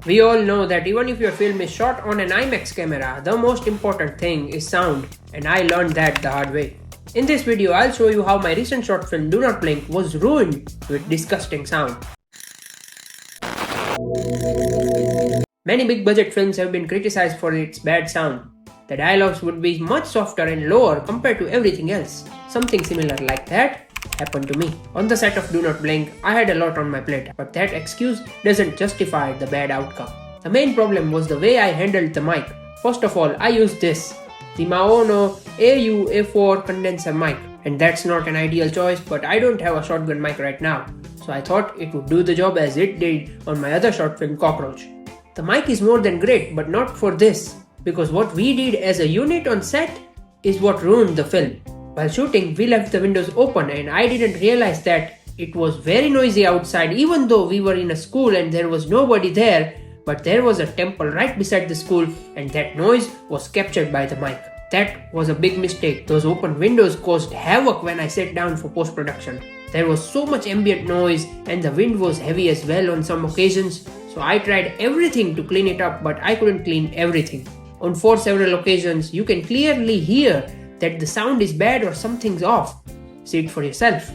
We all know that even if your film is shot on an IMAX camera, the most important thing is sound, and I learned that the hard way. In this video, I'll show you how my recent short film Do Not Blink was ruined with disgusting sound. Many big budget films have been criticized for its bad sound. The dialogues would be much softer and lower compared to everything else. Something similar like that happened to me. On the set of Do Not Blink, I had a lot on my plate, but that excuse doesn't justify the bad outcome. The main problem was the way I handled the mic. First of all, I used this, the Maono AU-A4 condenser mic. And that's not an ideal choice, but I don't have a shotgun mic right now, so I thought it would do the job as it did on my other short film Cockroach. The mic is more than great, but not for this, because what we did as a unit on set is what ruined the film. While shooting, we left the windows open and I didn't realize that it was very noisy outside even though we were in a school and there was nobody there, but there was a temple right beside the school and that noise was captured by the mic. That was a big mistake. Those open windows caused havoc when I sat down for post-production. There was so much ambient noise and the wind was heavy as well on some occasions, so I tried everything to clean it up, but I couldn't clean everything. On several occasions, you can clearly hear that the sound is bad or something's off. See it for yourself.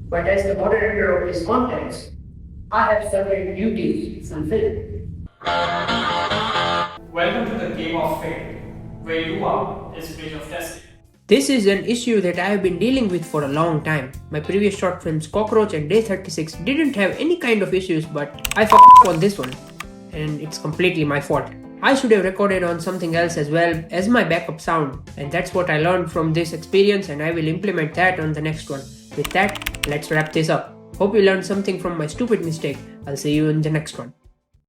But as the moderator of this contest, I have several duties to fulfill. Welcome to the game of fate, where you are is bridge of destiny. This is an issue that I have been dealing with for a long time. My previous short films Cockroach and Day 36 didn't have any kind of issues, but I fucked up on this one. And it's completely my fault. I should have recorded on something else as well as my backup sound. And that's what I learned from this experience and I will implement that on the next one. With that, let's wrap this up. Hope you learned something from my stupid mistake. I'll see you in the next one.